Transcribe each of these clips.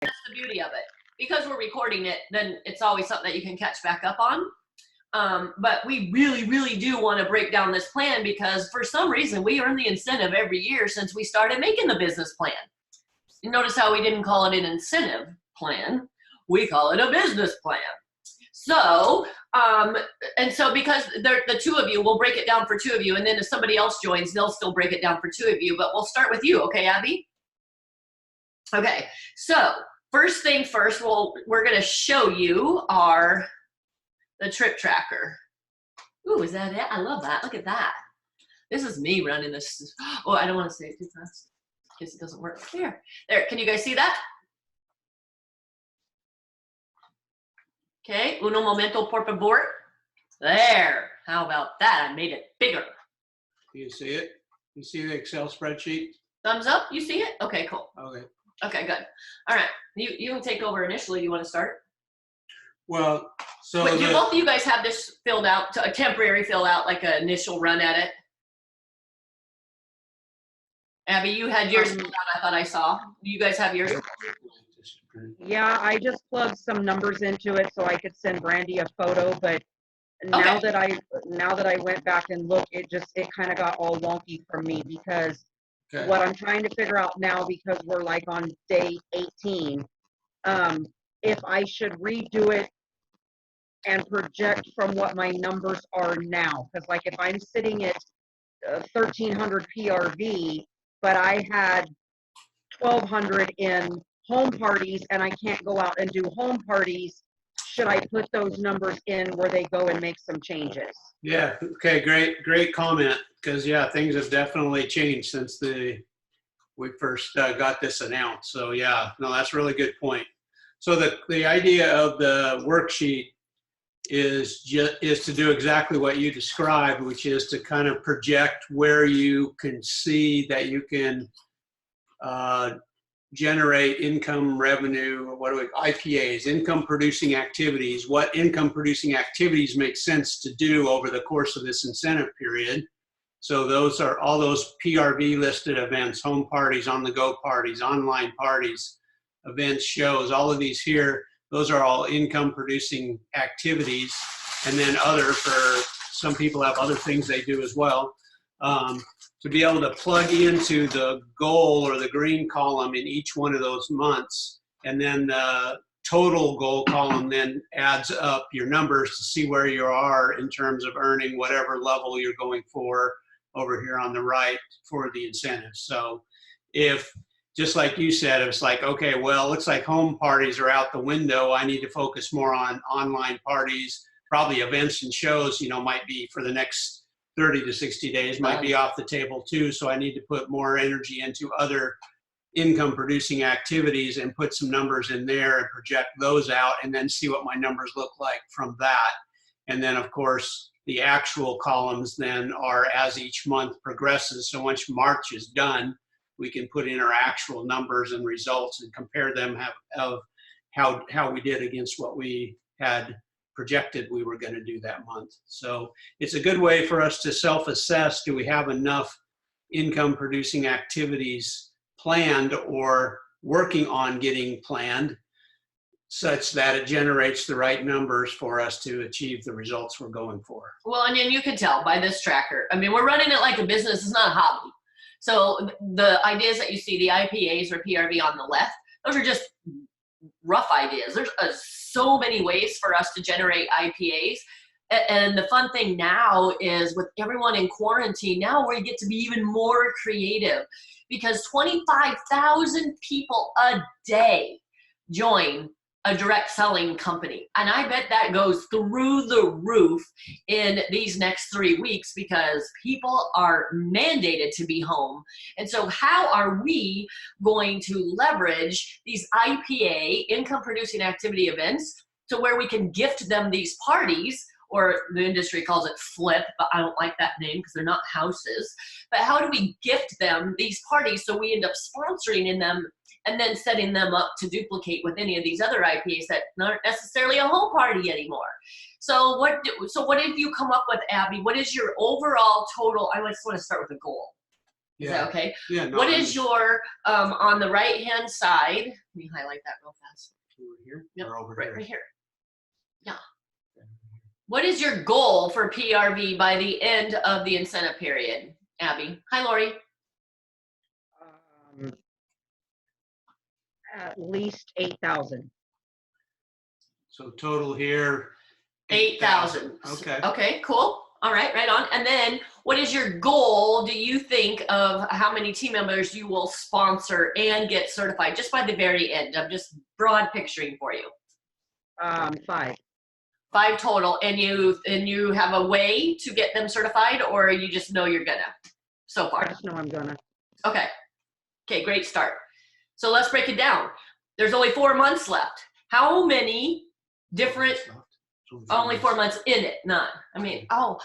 That's the beauty of it. Because we're recording it, then it's always something that you can catch back up on. But we really, really do want to break down this plan because for some reason we earn the incentive every year since we started making the business plan. You notice how we didn't call it an incentive plan. We call it a business plan. So, and so because the two of you, we'll break it down for two of you, and then if somebody else joins, they'll still break it down for two of you, but we'll start with you, okay, Abby? Okay, so first thing first, we're gonna show you the trip tracker. Ooh, is that it? I love that, look at that. This is me running this. Oh, I don't wanna say it too fast in case it doesn't work. There, can you guys see that? Okay, uno momento, por favor. There, how about that? I made it bigger. You see it? You see the Excel spreadsheet? Thumbs up, you see it? Okay, cool. Okay. Okay, good. All right, you can take over initially. You wanna start? Well, so do both of you guys have this filled out, a temporary fill out, like an initial run at it? Abby, you had yours filled out, I thought I saw. You guys have yours? Yeah, I just plugged some numbers into it so I could send Brandy a photo, but now that I went back and looked, it kind of got all wonky for me because what I'm trying to figure out now, because we're like on day 18, if I should redo it and project from what my numbers are now, because like if I'm sitting at 1300 PRV, but I had 1200 in home parties and I can't go out and do home parties, should I put those numbers in where they go and make some changes? Yeah, okay, great comment, because yeah, things have definitely changed since we first got this announced. So yeah, no, that's a really good point. So the idea of the worksheet is to do exactly what you described, which is to kind of project where you can see that you can generate income, revenue, IPAs, income producing activities, what income producing activities make sense to do over the course of this incentive period. So those are all those PRV listed events, home parties, on the go parties, online parties, events, shows, all of these here, those are all income producing activities. And then for some people have other things they do as well. To be able to plug into the goal or the green column in each one of those months, and then the total goal column then adds up your numbers to see where you are in terms of earning whatever level you're going for over here on the right for the incentives. So if, just like you said, it's like, okay, well, it looks like home parties are out the window. I need to focus more on online parties, probably events and shows, might be for the next 30 to 60 days might be off the table too. So I need to put more energy into other income producing activities and put some numbers in there and project those out and then see what my numbers look like from that. And then of course, the actual columns then are as each month progresses. So once March is done, we can put in our actual numbers and results and compare them of how we did against what we had projected we were going to do that month. So it's a good way for us to self-assess. Do we have enough income producing activities planned or working on getting planned such that it generates the right numbers for us to achieve the results we're going for? Well, and then you can tell by this tracker. I mean, we're running it like a business. It's not a hobby. So the ideas that you see, the IPAs or PRV on the left, those are just rough ideas. There's so many ways for us to generate IPAs. And the fun thing now is with everyone in quarantine, now we get to be even more creative because 25,000 people a day join a direct selling company. And I bet that goes through the roof in these next 3 weeks because people are mandated to be home. And so how are we going to leverage these IPA, income producing activity events, to where we can gift them these parties, or the industry calls it flip, but I don't like that name because they're not houses. But how do we gift them these parties so we end up sponsoring in them and then setting them up to duplicate with any of these other IPAs that aren't necessarily a home party anymore? So what have you come up with, Abby? What is your overall total? I just want to start with a goal. Is that okay? Yeah. No, What is your, on the right-hand side, let me highlight that real fast. over here? Yep, Or over right here. Yeah. here? What is your goal for PRV by the end of the incentive period, Abby? Hi, Lori. At least 8,000. So total here. 8,000. Okay. Okay, cool. All right, right on. And then what is your goal, do you think, of how many team members you will sponsor and get certified just by the very end? I'm just broad picturing for you. 5. 5 total, and you have a way to get them certified, or you just know you're gonna so I far? just know I'm gonna. Okay. Okay, great start. So let's break it down. There's only 4 months left. How many different, only 4 months in it, not, I mean, oh,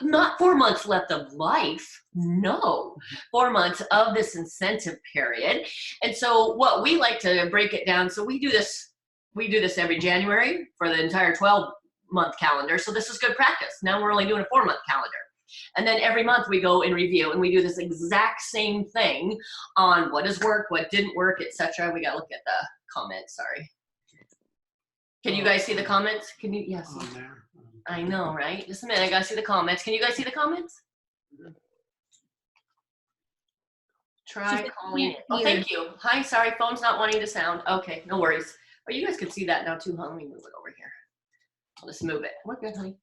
not 4 months left of life. No, 4 months of this incentive period. And so what we like to break it down, so we do this every January for the entire 12-month calendar. So this is good practice. Now we're only doing a 4-month calendar. And then every month we go and review, and we do this exact same thing on what has worked, what didn't work, etc. We got to look at the comments, sorry. Can you guys see the comments? Can you, yes. On there. I know, right? Just a minute, I gotta see the comments. Can you guys see the comments? Try calling it. Oh, thank you. Hi, sorry, phone's not wanting to sound. Okay, no worries. Oh, you guys can see that now too, huh? Let me move it over here. I'll just move it. We're good, honey.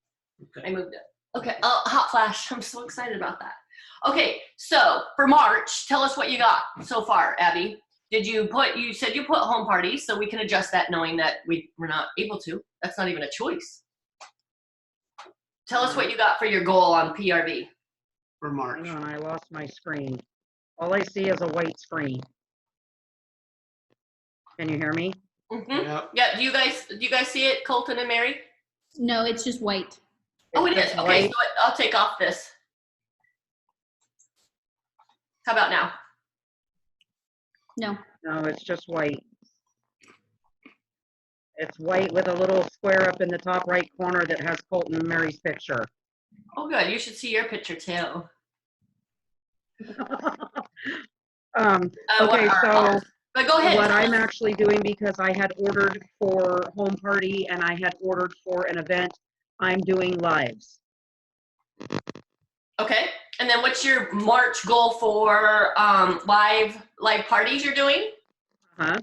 Okay. I moved it. Okay, oh, hot flash. I'm so excited about that. Okay, so for March, tell us what you got so far, Abby. You said you put home parties, so we can adjust that knowing that we're not able to. That's not even a choice. Tell us what you got for your goal on PRV. For March. Hang on, I lost my screen. All I see is a white screen. Can you hear me? Mm-hmm. Yep. Yeah, do you guys see it, Colton and Mary? No, it's just white. Oh, it It's is. just Okay, white. so I'll take off this. How about now? No. No, it's just white. It's white with a little square up in the top right corner that has Colton and Mary's picture. Oh, good. You should see your picture too. Okay, so but go ahead. what I'm actually doing, because I had ordered for home party and I had ordered for an event, I'm doing lives. Okay, and then what's your March goal for live parties you're doing? Huh?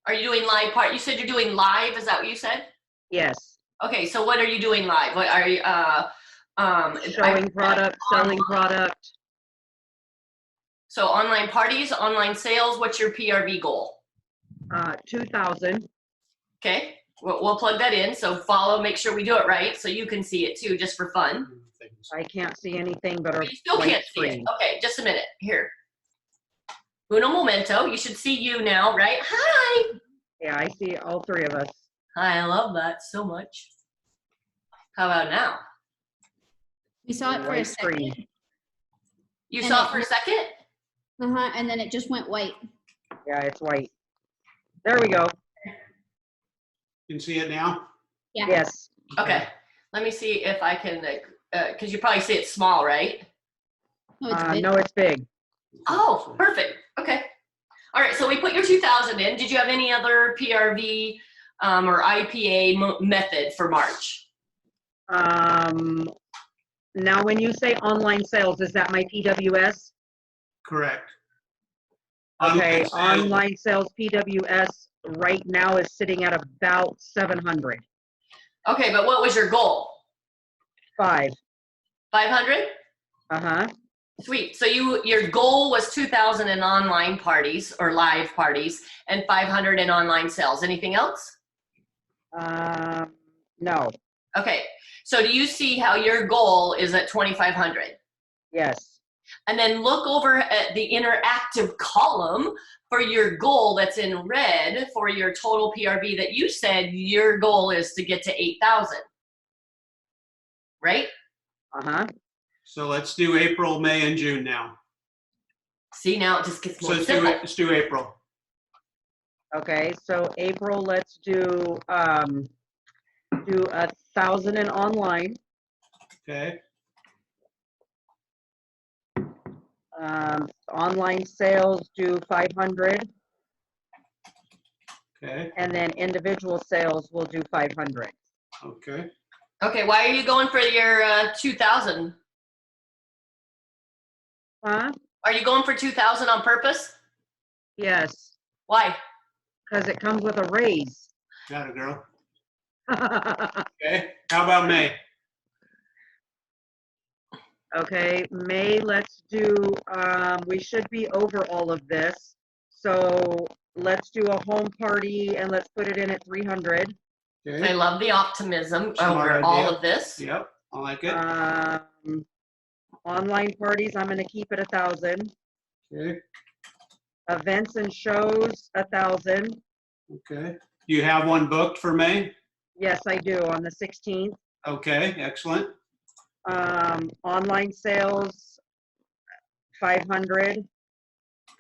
Are you doing live part? You said you're doing live. Is that what you said? Yes. Okay, so what are you doing live? What are you? Showing product, selling product. So online parties, online sales. What's your PRV goal? 2,000. Okay, we'll plug that in. So follow, make sure we do it right, so you can see it too, just for fun. I can't see anything but a You still white can't see it. screen. Okay, just a minute. Here. Uno momento. You should see you now, right? Hi. Yeah, I see all 3 of us. I love that so much. How about now? We saw it for a White second. screen. You And saw it- it for a second? And then it just went white. Yeah, it's white. There we go. You can see it now? Yeah. Yes. Okay. Let me see if I can, because you probably see it small, right? Oh, it's big. No, it's big. Oh, perfect. Okay. All right, so we put your 2,000 in. Did you have any other PRV or IPA method for March? Now, when you say online sales, is that my PWS? Correct. Okay, Online sales. online sales PWS right now is sitting at about 700. Okay, but what was your goal? 5. 500? Uh-huh. Sweet. So your goal was 2,000 in online parties or live parties and 500 in online sales. Anything else? No. Okay. So do you see how your goal is at 2,500? Yes. And then look over at the interactive column for your goal that's in red for your total PRV that you said your goal is to get to 8,000. Right? Uh-huh. So let's do April, May, and June now. See, now it just gets So more let's simple. do April. Okay, so April, let's do 1,000 in online. Okay. Online sales do 500, Okay, and then individual sales will do 500. okay. Okay, why are you going for your 2,000? Huh? Are you going for 2,000 on purpose? Yes, Why? because it comes with a raise. Got it, girl. Okay, how about May? Okay, May, let's do, we should be over all of this. So let's do a home party and let's put it in at 300. I Okay, love the optimism Smart over all idea. of this. Yep, I like it. Online parties, I'm gonna keep it 1,000. Okay, Events and shows, 1,000. okay. Do you have one booked for May? Yes, I do, on the 16th. Okay, excellent. Online sales, 500.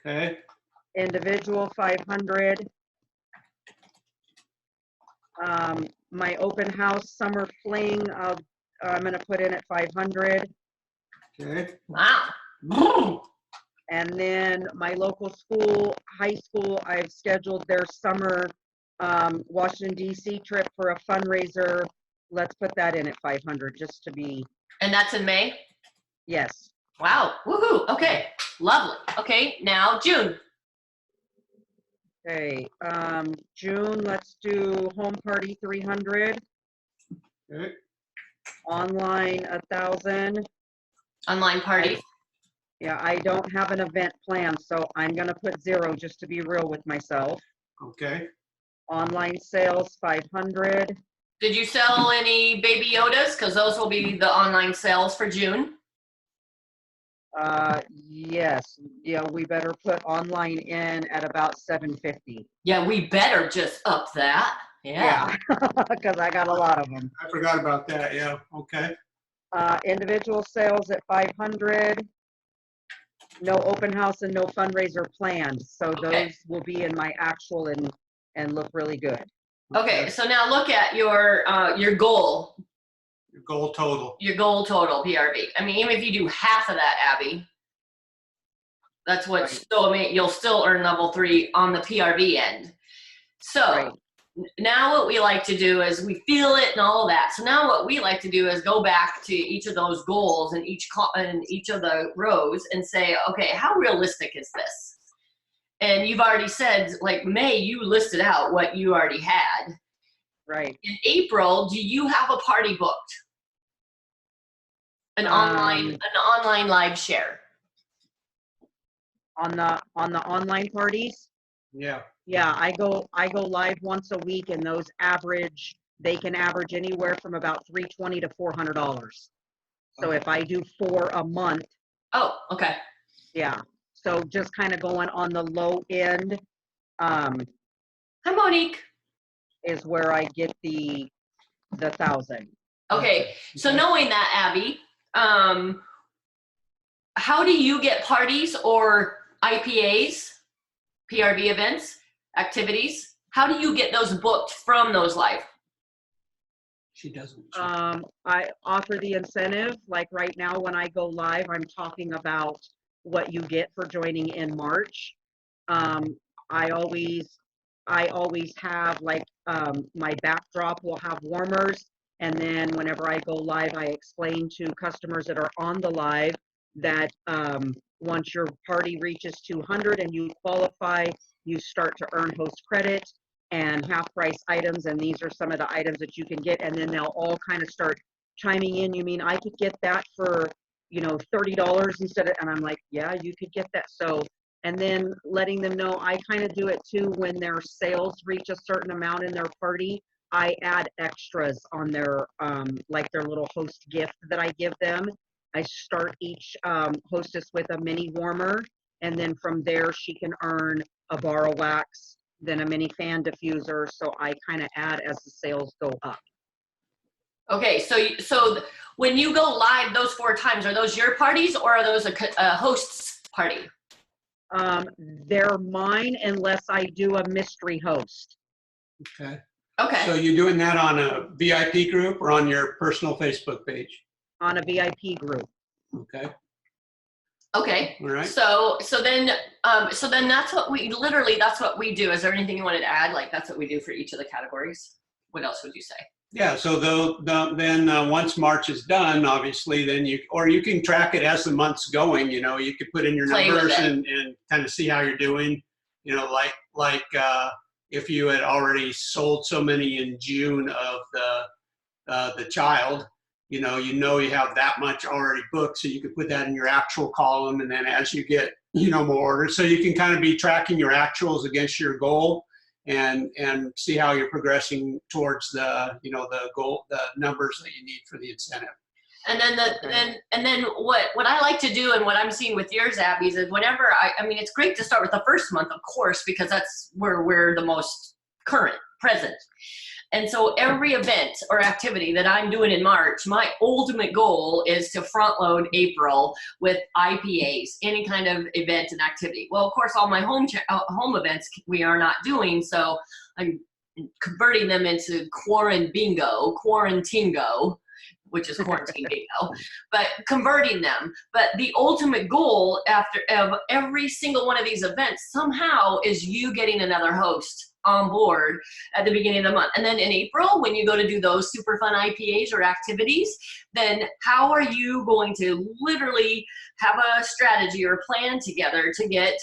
Okay, Individual, 500. My open house summer fling, I'm gonna put in at 500. okay. Wow. Boom. And then my local school, high school, I've scheduled their summer Washington DC trip for a fundraiser. Let's put that in at 500 just to be, And that's in May? yes. Wow. Woohoo. Okay. Lovely. Okay, now June. Okay, June, let's do home party 300. Okay, Online 1,000. Online party. Yeah, I don't have an event planned, so I'm gonna put 0 just to be real with myself. okay. Online sales 500. Did you sell any Baby Yodas? Because those will be the online sales for June. Yes, yeah, we better put online in at about 750. Yeah, we better just up that. Yeah. Because I got a lot of them. I forgot about that, yeah, okay. Individual sales at 500. No open house and no fundraiser planned, so Okay. those will be in my actual and look really good. Okay, so now look at your goal, Your goal total. your goal total PRV. I mean, even if you do half of that, Abby, that's what Right. still, I mean, you'll still earn level 3 on the PRV end. So Right. now what we like to do is we feel it and all of that. So now what we like to do is go back to each of those goals and each of the rows and say, okay, how realistic is this? And you've already said, like May, you listed out what you already had. Right. In April, do you have a party booked? An online live share. On the online parties, Yeah, yeah, I go live once a week, and those they can average anywhere from about $320 to $400. So Okay. if I do 4 a month, Oh, okay. yeah. So just kind of going on the low end, Hi, Monique. is where I get the 1,000. Okay, so Okay. knowing that, Abby, how do you get parties or IPAs, PRV events, activities? How do you get those booked from those live? She doesn't. I offer the incentive, like right now when I go live, I'm talking about what you get for joining in March. I always have like my backdrop will have warmers, and then whenever I go live, I explain to customers that are on the live that once your party reaches 200 and you qualify, you start to earn host credit and half price items, and these are some of the items that you can get, and then they'll all kind of start chiming in. You mean I could get that for, you know, $30 instead of, and I'm like, yeah, you could get that. So, and then letting them know, I kind of do it too when their sales reach a certain amount in their party. I add extras on their like their little host gift that I give them. I start each hostess with a mini warmer, and then from there she can earn a bar of wax, then a mini fan diffuser. So I kind of add as the sales go up. Okay, so when you go live those 4 times, are those your parties or are those a host's party? They're mine unless I do a mystery host. Okay. Okay. So you're doing that on a VIP group or on your personal Facebook page? On a VIP group. Okay. Okay. All right. So then that's what we that's what we do. Is there anything you wanted to add? Like that's what we do for each of the categories. What else would you say? Yeah, so then once March is done, obviously, then you can track it as the month's going. You know, you could put in your Play with numbers it. and kind of see how you're doing. You know, like if you had already sold so many in June of the child, you know you have that much already booked, so you could put that in your actual column, and then as you get more orders, so you can kind of be tracking your actuals against your goal. And see how you're progressing towards the the goal, the numbers that you need for the incentive. And then what I like to do, and what I'm seeing with yours, Abby, is whenever I mean, it's great to start with the first month, of course, because that's where we're the most current, present. And so every event or activity that I'm doing in March, my ultimate goal is to front load April with IPAs, any kind of event and activity. Well, of course, all my home events we are not doing, so I'm converting them into quarantingo, which is quarantine bingo, but converting them. But the ultimate goal of every single one of these events somehow is you getting another host on board at the beginning of the month. And then in April, when you go to do those super fun IPAs or activities, then how are you going to literally have a strategy or plan together to get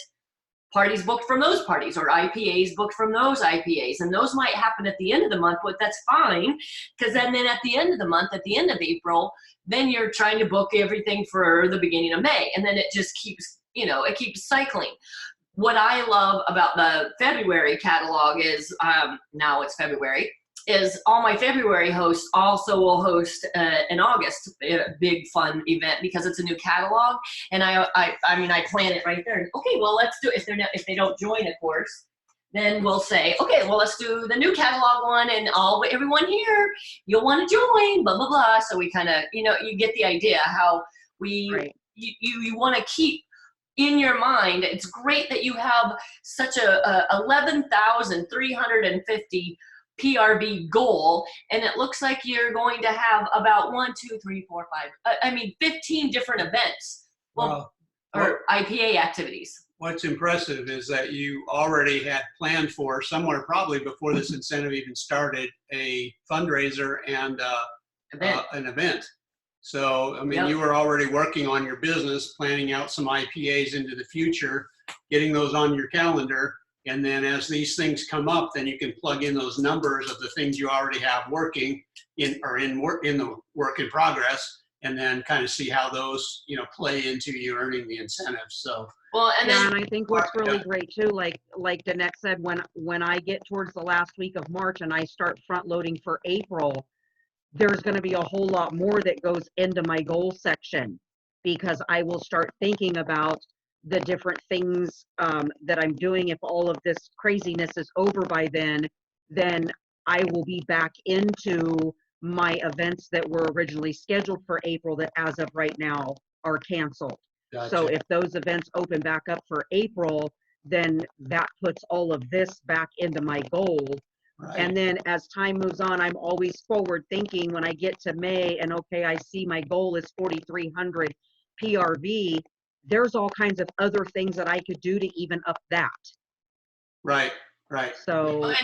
parties booked from those parties or IPAs booked from those IPAs? And those might happen at the end of the month, but that's fine, because then at the end of the month, at the end of April, then you're trying to book everything for the beginning of May. And then it just keeps, it keeps cycling. What I love about the February catalog is, now it's February, is all my February hosts also will host an August big fun event, because it's a new catalog. And I mean, I plan it right there. Okay, well, let's do it. If they don't join, of course, then we'll say, okay, well, let's do the new catalog one, and everyone here, you'll want to join, blah, blah, blah. So we kind of, you get the idea how you want to keep in your mind. It's great that you have such a 11,350 PRV goal, and it looks like you're going to have about 15 different events, or IPA activities. What's impressive is that you already had planned for, somewhere probably before this incentive even started, a fundraiser and an event. So, I mean, you were already working on your business, planning out some IPAs into the future, getting those on your calendar. And then as these things come up, then you can plug in those numbers of the things you already have working in the work in progress, and then kind of see how those, play into you earning the incentives. So, well, and I think what's really great too, like Danette said, when I get towards the last week of March and I start front loading for April, there's going to be a whole lot more that goes into my goal section, because I will start thinking about the different things that I'm doing. If all of this craziness is over by then I will be back into my events that were originally scheduled for April that as of right now are canceled. Gotcha. So if those events open back up for April, then that puts all of this back into my goal. Right. And then as time moves on, I'm always forward thinking when I get to May and okay, I see my goal is 4,300 PRV. There's all kinds of other things that I could do to even up that. Right. So and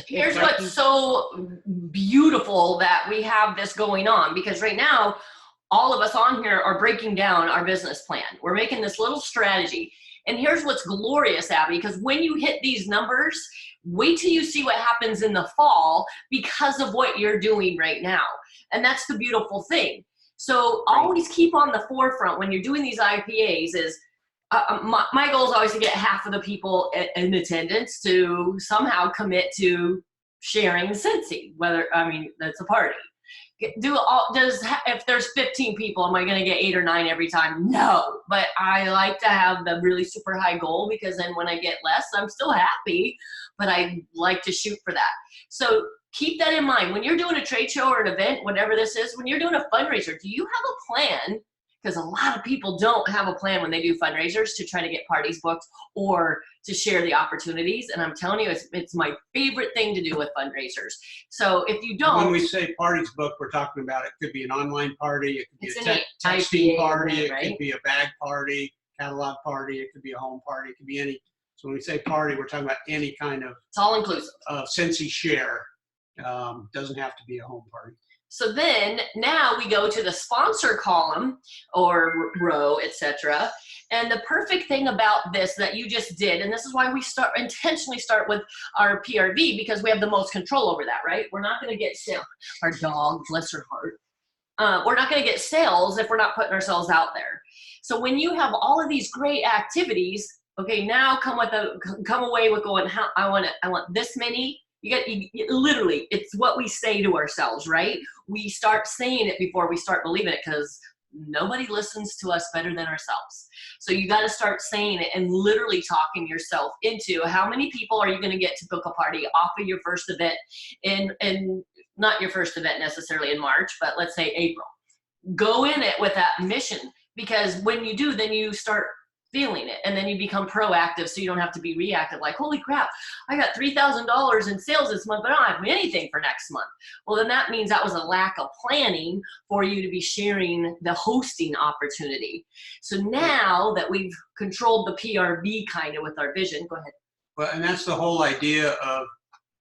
here's what's so beautiful that we have this going on, because right now, all of us on here are breaking down our business plan. We're making this little strategy. And here's what's glorious, Abby, because when you hit these numbers, wait till you see what happens in the fall because of what you're doing right now. And that's the beautiful thing. So always keep on the forefront when you're doing these IPAs is, my goal is always to get half of the people in attendance to somehow commit to sharing Cincy, that's a party. If there's 15 people, am I going to get 8 or 9 every time? No, but I like to have the really super high goal, because then when I get less, I'm still happy, but I like to shoot for that. So keep that in mind. When you're doing a trade show or an event, whatever this is, when you're doing a fundraiser, do you have a plan? Because a lot of people don't have a plan when they do fundraisers to try to get parties booked or to share the opportunities. And I'm telling you, it's my favorite thing to do with fundraisers. So if you don't. When we say parties booked, we're talking about it could be an online party, it could be a texting party, it could be a bag party, catalog party, it could be a home party, it could be any. So when we say party, we're talking about any kind of It's all inclusive. Scentsy share. Doesn't have to be a home party. So then now we go to the sponsor column or row, etc. And the perfect thing about this that you just did, and this is why we intentionally start with our PRV, because we have the most control over that, right? We're not going to get sales. Our dog, bless her heart. We're not going to get sales if we're not putting ourselves out there. So when you have all of these great activities, okay, now come away with going, I want this many. You literally, it's what we say to ourselves, right? We start saying it before we start believing it, because nobody listens to us better than ourselves. So you got to start saying it and literally talking yourself into how many people are you going to get to book a party off of your first event in not your first event necessarily in March, but let's say April. Go in it with that mission, because when you do, then you start feeling it, and then you become proactive, so you don't have to be reactive like, holy crap, I got $3,000 in sales this month, but I don't have anything for next month. Well, then that means that was a lack of planning for you to be sharing the hosting opportunity. So now that we've controlled the PRV kind of with our vision, go ahead. Well, and that's the whole idea of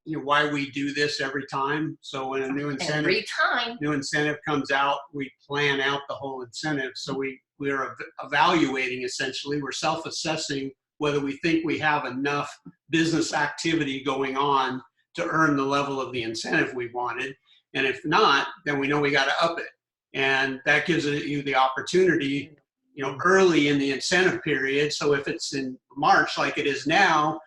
why we do this every time. So when a new incentive comes out, we plan out the whole incentive. So we're evaluating, essentially, we're self-assessing whether we think we have enough business activity going on to earn the level of the incentive we wanted. And if not, then we know we got to up it. And that gives you the opportunity, early in the incentive period. So if it's in March, like it is now,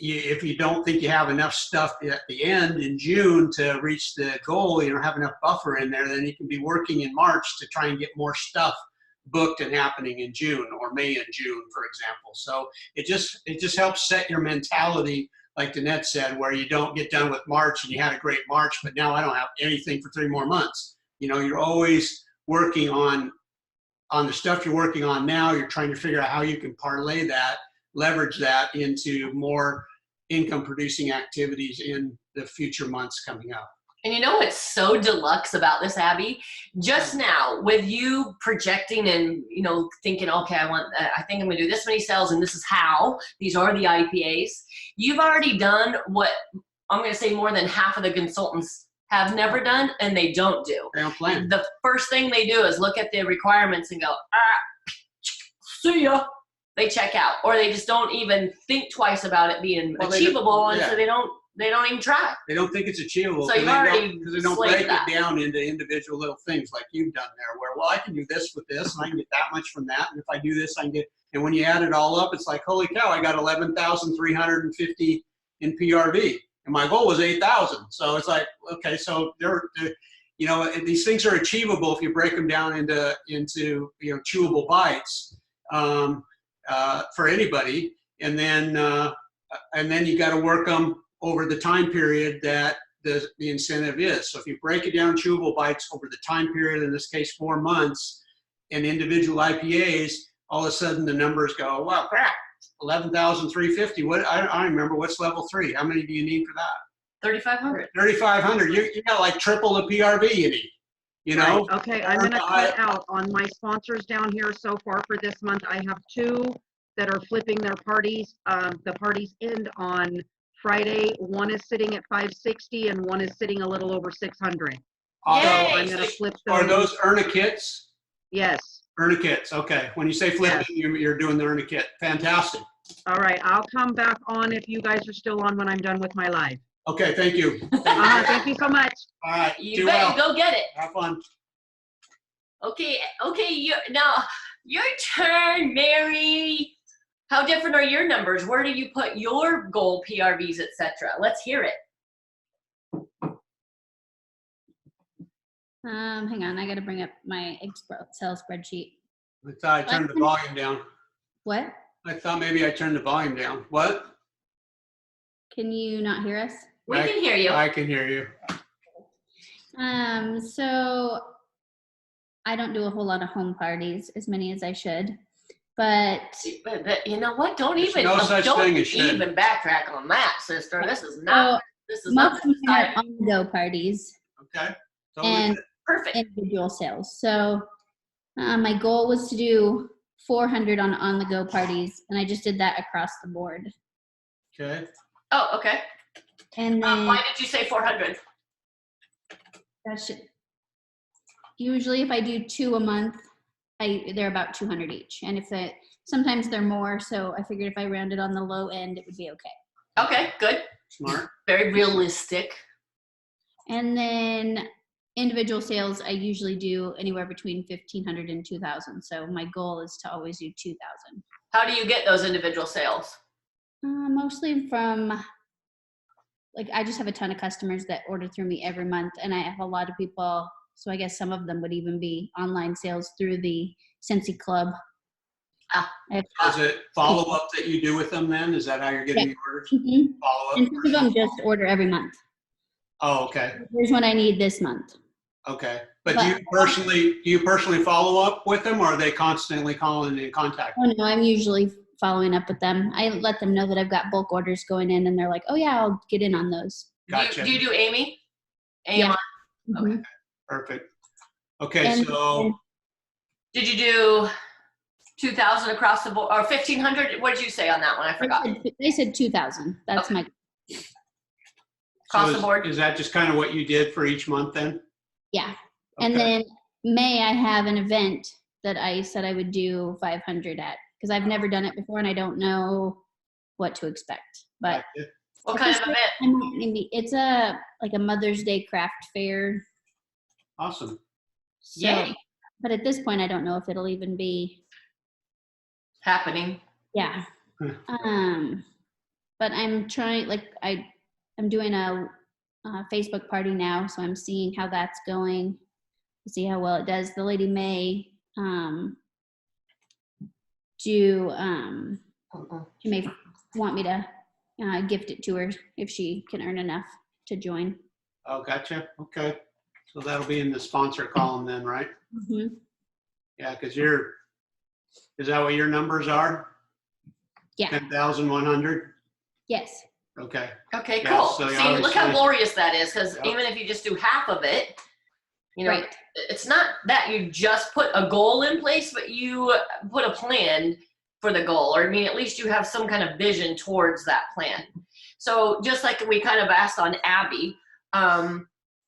if you don't think you have enough stuff at the end in June to reach the goal, you don't have enough buffer in there, then you can be working in March to try and get more stuff booked and happening in June, or May and June, for example. So it just helps set your mentality, like Danette said, where you don't get done with March and you had a great March, but now I don't have anything for 3 more months. You're always working on the stuff you're working on now. You're trying to figure out how you can parlay that, leverage that into more income producing activities in the future months coming up. And you know what's so deluxe about this, Abby? Just now, with you projecting and thinking, okay, I think I'm gonna do this many sales, and this is how. These are the IPAs. You've already done what I'm gonna say more than half of the consultants have never done, and they don't do. They don't plan. The first thing they do is look at the requirements and go, see ya. They check out, or they just don't even think twice about it being achievable, and so they don't even try. They don't think it's achievable because they don't break it down into individual little things like you've done there, where, well, I can do this with this, and I can get that much from that, and if I do this, I can get, and when you add it all up, it's like, holy cow, I got 11,350 in PRV, and my goal was 8,000. So it's like, okay, so these things are achievable if you break them down into chewable bites. For anybody, and then you got to work them over the time period that the incentive is. So if you break it down chewable bites over the time period, in this case 4 months, and individual IPAs, all of a sudden the numbers go, wow, crap, 11,350. What I don't remember, what's level 3? How many do you need for that? 3,500. 3,500. You got like triple the PRV you need. Right. Okay, I'm going to cut out on my sponsors down here so far for this month. I have 2 that are flipping their parties. The parties end on Friday. One is sitting at 560 and one is sitting a little over 600. Yay! So I'm going to flip those. Are those earn-a-kits? Yes. Earn-a-kits, okay. When you say flipping, you're doing the earn-a-kit. Fantastic. All right, I'll come back on if you guys are still on when I'm done with my live. Okay, thank you. Thank you so much. All right, You better go get it. Have fun. Okay, now your turn, Mary. How different are your numbers? Where do you put your goal, PRVs, etc.? Let's hear it. Hang on, I got to bring up my Excel spreadsheet. I thought I turned the volume down. What? I thought maybe I turned the volume down. What? Can you not hear us? We can hear you. I can hear you. So I don't do a whole lot of home parties, as many as I should. But you know what? Don't even backtrack on that, sister. This is not. This is most of them are on-the-go parties. Okay. And perfect individual sales. So my goal was to do 400 on the go parties, and I just did that across the board. Okay. Oh, okay. And then Why did you say 400? that should usually, if I do 2 a month, they're about 200 each, and sometimes they're more. So I figured if I rounded on the low end, it would be okay. Okay, good. Smart. Very realistic. And then individual sales, I usually do anywhere between 1,500 and 2,000. So my goal is to always do 2,000. How do you get those individual sales? Mostly from, like, I just have a ton of customers that order through me every month, and I have a lot of people. So I guess some of them would even be online sales through the Cincy Club. Is it follow-up that you do with them then? Is that how you're getting the orders? Mm-hmm. Follow-up? And some of them just order every month. Oh, okay. Here's what I need this month. Okay. But do you personally follow up with them, or are they constantly calling and in contact? Oh no, I'm usually following up with them. I let them know that I've got bulk orders going in, and they're like, "Oh yeah, I'll get in on those." Gotcha. Do you do Amy? Yeah. Okay. Mhm. Perfect. Okay, And- so Did you do 2,000 across the board or 1,500? What did you say on that one? I forgot. They said 2,000. That's Okay. my Across the board. Is that just kind of what you did for each month then? yeah. And Okay. then May I have an event that I said I would do 500 at, because I've never done it before and I don't know what to expect. But Gotcha. What kind of event? it's like a Mother's Day craft fair. Awesome. So, Yay. but at this point, I don't know if it'll even be. Happening. Yeah. But I'm trying, like, I'm doing a Facebook party now, so I'm seeing how that's going to see how well it does. The lady may she may want me to gift it to her if she can earn enough to join. Oh, gotcha. Okay. So that'll be in the sponsor column then, right? Mm-hmm. Yeah, because is that what your numbers are? Yeah. 10,100? Yes. Okay. Okay, Yeah, cool. so you See, look how obviously- glorious that is, because Yep. even if you just do half of it, you know, Right. it's not that you just put a goal in place, but you put a plan for the goal, or I mean, at least you have some kind of vision towards that plan. So just like we kind of asked on Abby,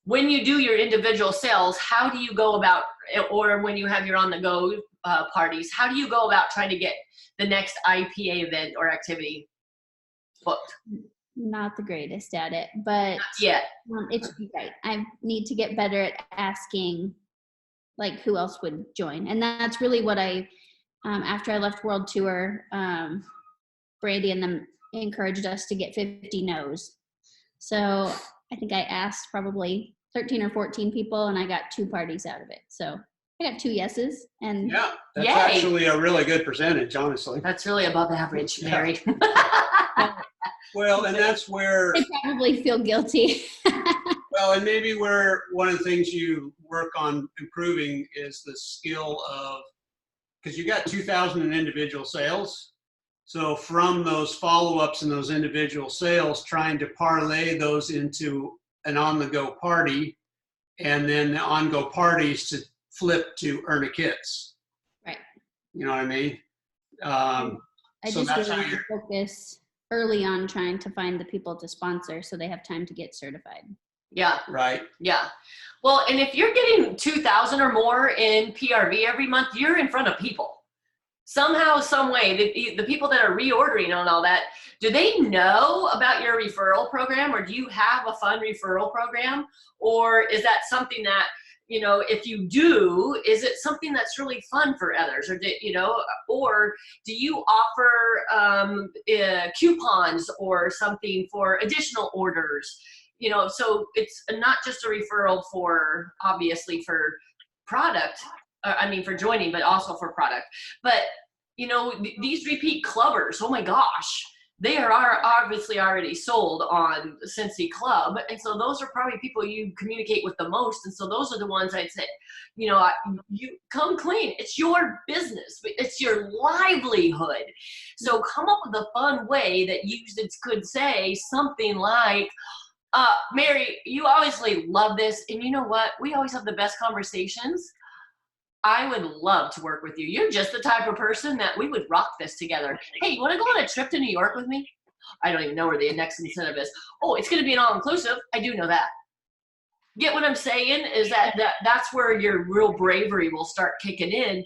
when you do your individual sales, how do you go about, or when you have your on the go parties, how do you go about trying to get the next IPA event or activity booked? Not the greatest at it, but Yet. it's right. I need to get better at asking, like, who else would join, and that's really what I. After I left World Tour, Brandy and them encouraged us to get 50 no's. So I think I asked probably 13 or 14 people, and I got 2 parties out of it. So I got 2 yeses, and Yeah, that's Yay. actually a really good percentage, honestly. That's really above average, Yeah. Mary. Well, and that's where, they probably feel guilty. well, and maybe where one of the things you work on improving is the skill of, because you got 2,000 in individual sales. So from those follow-ups and those individual sales, trying to parlay those into an on-the-go party, and then the on-go parties to flip to earn a kits. Right. You know what I mean? I So just that's really how have to focus early on trying to find the people to sponsor so they have time to get certified. Yeah, Right. yeah. Well, and if you're getting 2,000 or more in PRV every month, you're in front of people. Somehow, some way, the people that are reordering and all that, do they know about your referral program, or do you have a fun referral program? Or is that something that, you know, if you do, is it something that's really fun for others? Or, or do you offer coupons or something for additional orders? You know, so it's not just a referral for, obviously, for product, for joining, but also for product. But, you know, these repeat clubbers, oh my gosh, they are obviously already sold on Cincy Club. And so those are probably people you communicate with the most. And so those are the ones I'd say, you know, you come clean. It's your business. It's your livelihood. So come up with a fun way that you could say something like, Mary, you obviously love this. And you know what? We always have the best conversations I would love to work with you. You're just the type of person that we would rock this together. Hey, you want to go on a trip to New York with me? I don't even know where the next incentive is. Oh, it's going to be an all-inclusive. I do know that. Get what I'm saying? Is that's where your real bravery will start kicking in.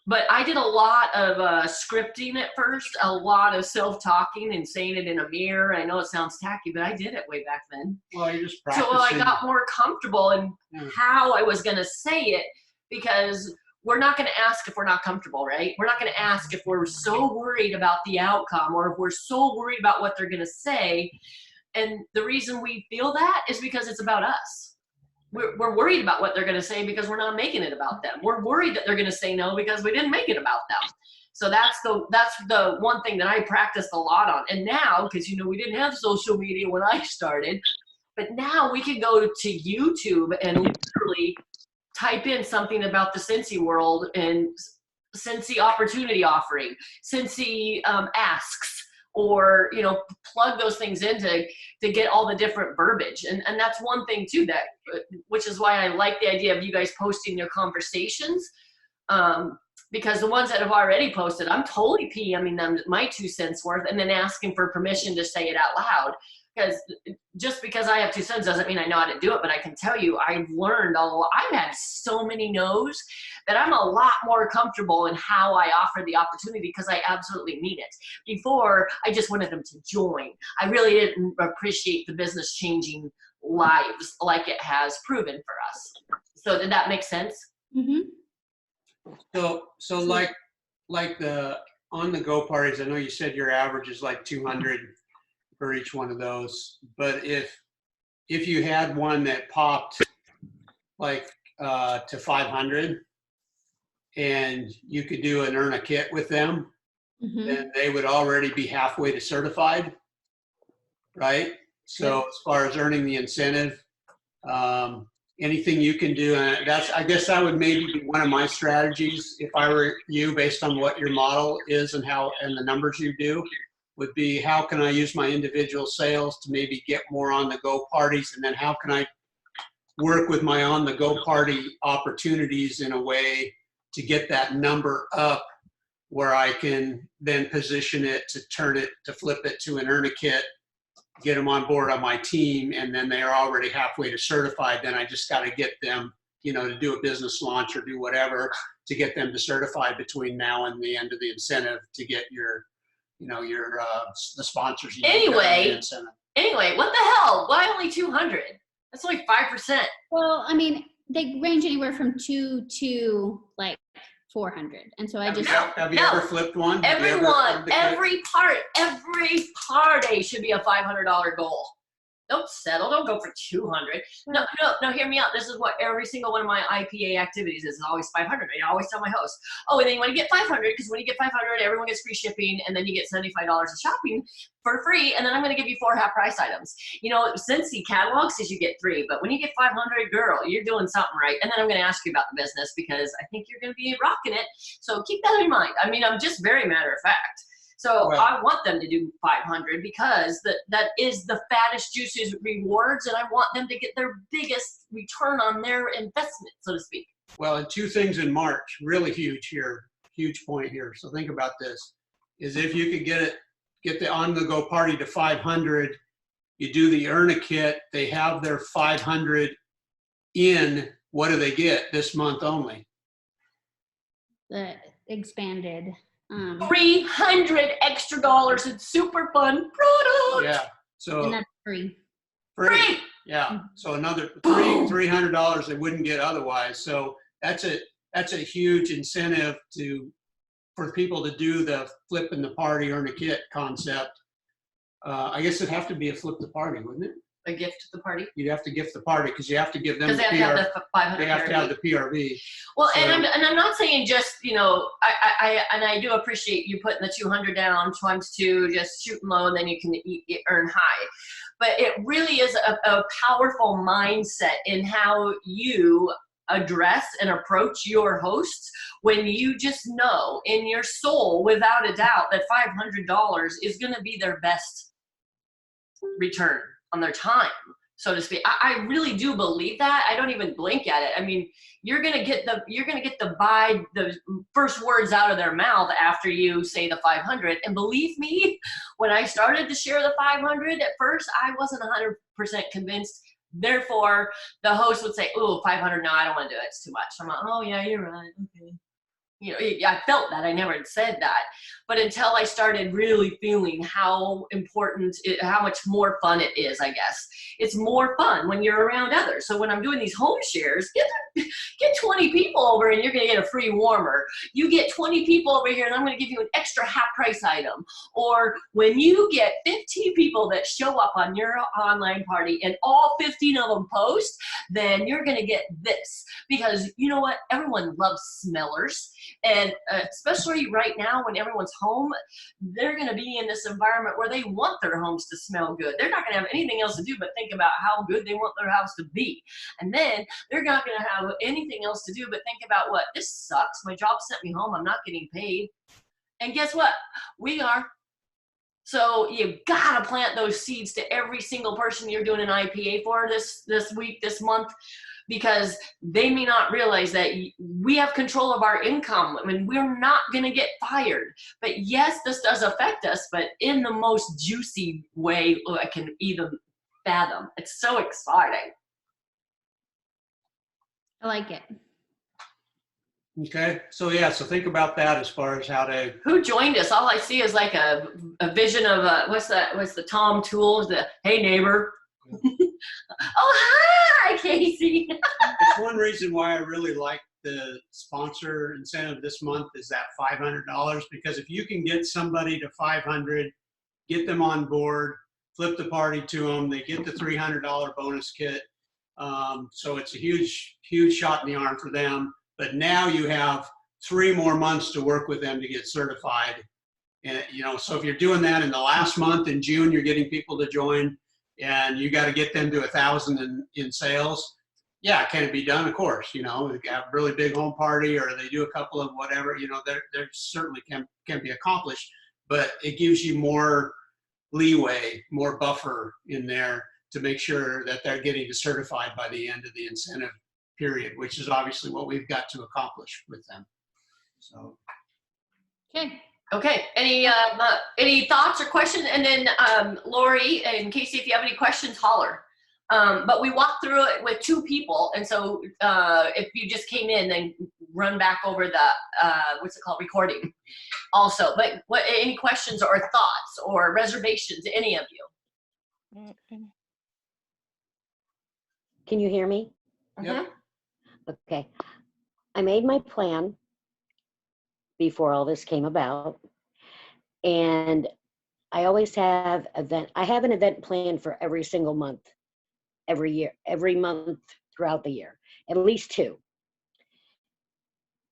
But I did a lot of scripting at first, a lot of self-talking and saying it in a mirror. I know it sounds tacky, but I did it way back then. Well, you're just practicing. So I got more comfortable in how I was going to say it, because we're not going to ask if we're not comfortable, right? We're not going to ask if we're so worried about the outcome or if we're so worried about what they're going to say. And the reason we feel that is because it's about us. We're worried about what they're going to say because we're not making it about them. We're worried that they're going to say no because we didn't make it about them. So that's the one thing that I practiced a lot on. And now, because we didn't have social media when I started, but now we can go to YouTube and literally type in something about the Cincy world and Cincy opportunity offering, Cincy asks, or plug those things in to get all the different verbiage. And that's one thing too, which is why I like the idea of you guys posting your conversations, because the ones that have already posted, I'm totally PMing them my 2 cents worth and then asking for permission to say it out loud. Because just because I have 2 cents doesn't mean I know how to do it, but I can tell you I've learned a lot. I've had so many no's that I'm a lot more comfortable in how I offer the opportunity because I absolutely need it. Before, I just wanted them to join. I really didn't appreciate the business changing lives like it has proven for us. So did that make sense? Mm-hmm. So like the on-the-go parties, I know you said your average is like 200 for each one of those, but if you had one that popped like to 500 and you could do an earn a kit with them, then they would already be halfway to certified, right? So as far as earning the incentive, anything you can do, and I guess that would maybe be one of my strategies if I were you, based on what your model is and the numbers you do, would be how can I use my individual sales to maybe get more on-the-go parties, and then how can I work with my on-the-go party opportunities in a way to get that number up where I can then position it to flip it to an earn a kit, get them on board on my team, and then they're already halfway to certified. Then I just got to get them, to do a business launch or do whatever to get them to certify between now and the end of the incentive to get the sponsors. Anyway, what the hell? Why only 200? That's only 5%. Well, I mean, they range anywhere from 2 to like 400, and so Have you ever flipped one? Every party should be a $500 goal. Don't settle. Don't go for 200. No, hear me out. This is what every single one of my IPA activities is. It's always 500. I always tell my host, and then you want to get 500, because when you get 500, everyone gets free shipping, and then you get $75 of shopping for free, and then I'm going to give you 4 half price items. Cincy catalog says you get 3, but when you get 500, girl, you're doing something right. And then I'm going to ask you about the business because I think you're going to be rocking it. So keep that in mind. I mean, I'm just very matter of fact. So I want them to do 500 because that is the fattest, juiciest rewards, and I want them to get their biggest return on their investment, so to speak. Well, and 2 things in March, really huge point here. So think about this, is if you could get the on-the-go party to 500, you do the earn a kit, they have their 500 in, what do they get this month only? The expanded. 300 extra dollars in super fun product. Yeah. So and that's free. Free. Yeah. So another $300 they wouldn't get otherwise. So that's a huge incentive for people to do the flip in the party earn a kit concept. I guess it'd have to be a flip the party, wouldn't it? A gift to the party? You'd have to gift the party because you have to give them the PRV. the 500 They have to have the PRV. Well, so, and I'm not saying just, I do appreciate you putting the 200 down times 2, just shooting low, and then you can earn high. But it really is a powerful mindset in how you address and approach your hosts when you just know in your soul, without a doubt, that $500 is going to be their best return on their time. so to speak. I really do believe that. I don't even blink at it. I mean, you're gonna get the first words out of their mouth after you say the 500. And believe me, when I started to share the 500 at first, I wasn't 100% convinced. Therefore, the host would say, "Oh, 500. No, I don't want to do it. It's too much." I'm like, "Oh yeah, you're right. Okay." You know, I felt that. I never said that. But until I started really feeling how important, how much more fun it is, I guess. It's more fun when you're around others. So when I'm doing these home shares, get 20 people over and you're going to get a free warmer. You get 20 people over here and I'm going to give you an extra half price item. Or when you get 15 people that show up on your online party and all 15 of them post, then you're going to get this. Because you know what? Everyone loves smellers. And especially right now when everyone's home, they're going to be in this environment where they want their homes to smell good. They're not going to have anything else to do but think about how good they want their house to be. And then they're not going to have anything else to do but think about, what, this sucks. My job sent me home. I'm not getting paid. And guess what? We are. So you got to plant those seeds to every single person you're doing an IPA for this week, this month. Because they may not realize that we have control of our income. I mean, we're not going to get fired. But yes, this does affect us, but in the most juicy way I can even fathom. It's so exciting. I like it. Okay, so yeah, so think about that as far as how to. Who joined us? All I see is like a vision of what's the Tom Tools, the hey neighbor. Oh, hi, Casey. It's one reason why I really like the sponsor incentive this month is that $500, because if you can get somebody to 500, get them on board, flip the party to them, they get the $300 bonus kit. So it's a huge, huge shot in the arm for them. But now you have 3 more months to work with them to get certified. And, you know, so if you're doing that in the last month in June, you're getting people to join, and you got to get them to 1,000 in sales. Yeah, can it be done? Of course, you know, they have a really big home party or they do a couple of whatever, you know, there certainly can be accomplished, but it gives you more leeway, more buffer in there to make sure that they're getting to certified by the end of the incentive period, which is obviously what we've got to accomplish with them. So. Okay. Any thoughts or questions? And then Lori and Casey, if you have any questions, holler. But we walked through it with 2 people, and so if you just came in, then run back over the what's it called, recording. Also, but any questions or thoughts or reservations, any of you? Can you hear me? Yep. Okay. I made my plan before all this came about, and I always have I have an event planned for every single month, every year, every month throughout the year, at least 2.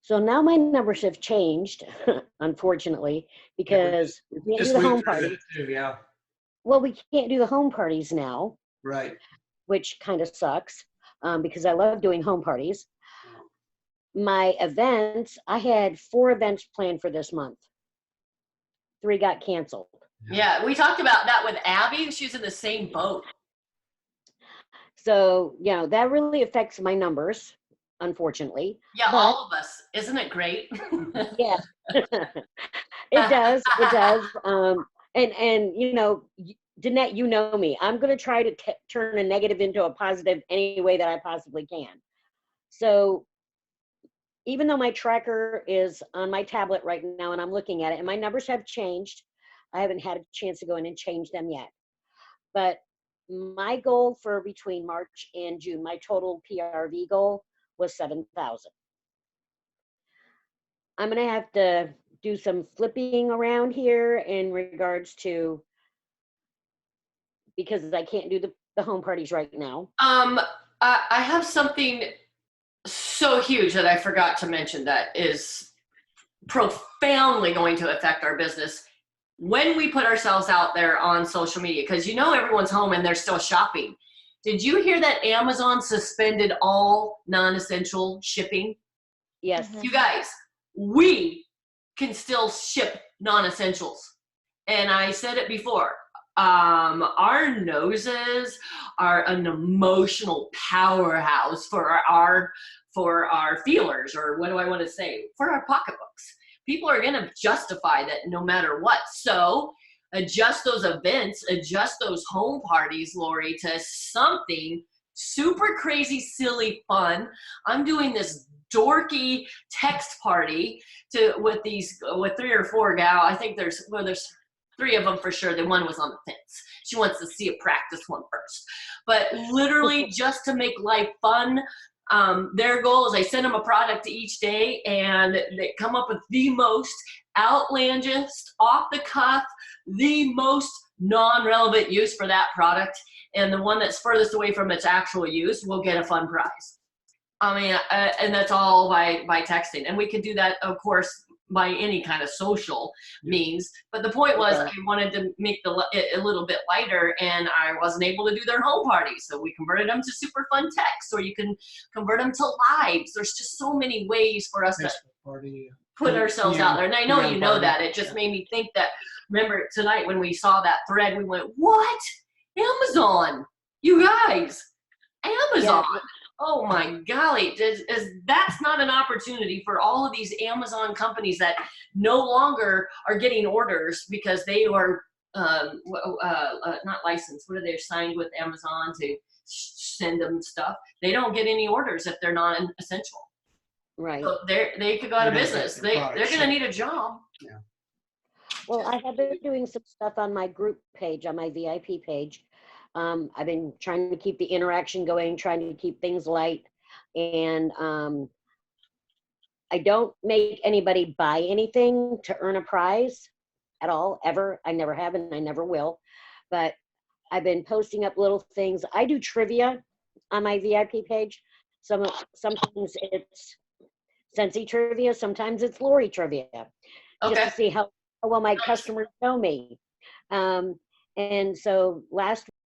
So now my numbers have changed, unfortunately, because we can't do the home parties. Yeah. Well, we can't do the home parties now. Right. Which kind of sucks, because I love doing home parties. My events, I had 4 events planned for this month. 3 got canceled. Yeah, we talked about that with Abby. She's in the same boat. So, you know, that really affects my numbers, unfortunately. Yeah, all of us. Isn't it great? Yeah, it does. It does. And you know, Danette, you know me. I'm going to try to turn a negative into a positive any way that I possibly can. So even though my tracker is on my tablet right now and I'm looking at it and my numbers have changed, I haven't had a chance to go in and change them yet. But my goal for between March and June, my total PRV goal was 7,000. I'm going to have to do some flipping around here in regards to, because I can't do the home parties right now. I have something so huge that I forgot to mention that is profoundly going to affect our business when we put ourselves out there on social media, because you know everyone's home and they're still shopping. Did you hear that Amazon suspended all non-essential shipping? Yes. You guys, we can still ship non-essentials. And I said it before, Our noses are an emotional powerhouse for our feelers, or what do I want to say, for our pocketbooks. People are going to justify that no matter what. So adjust those events, adjust those home parties, Lori, to something super crazy, silly, fun. I'm doing this dorky text party with 3 or 4 gal. I think there's 3 of them for sure. The one was on the fence. She wants to see a practice one first. But literally just to make life fun. Their goal is I send them a product each day, and they come up with the most outlandish, off the cuff, the most non-relevant use for that product. And the one that's furthest away from its actual use will get a fun prize. I mean, and that's all by texting. And we could do that, of course, by any kind of social means. But the point was, I wanted to make it a little bit lighter, and I wasn't able to do their home parties. So we converted them to super fun text, or you can convert them to lives. There's just so many ways for us to put ourselves out there. And I know you know that. It just made me think that, remember tonight when we saw that thread, we went, what? Amazon, you guys, Amazon. Yeah. Oh my golly, that's not an opportunity for all of these Amazon companies that no longer are getting orders because they are not licensed. What are they signed with Amazon to send them stuff? They don't get any orders if they're not essential. Right. So they could go out of business. They're going to need a job. Yeah. Well, I have been doing some stuff on my group page, on my VIP page. I've been trying to keep the interaction going, trying to keep things light. And I don't make anybody buy anything to earn a prize at all, ever. I never have, and I never will. But I've been posting up little things. I do trivia on my VIP page. Sometimes it's Scentsy trivia, sometimes it's Lori trivia. Just to see how well my customers know me. And so last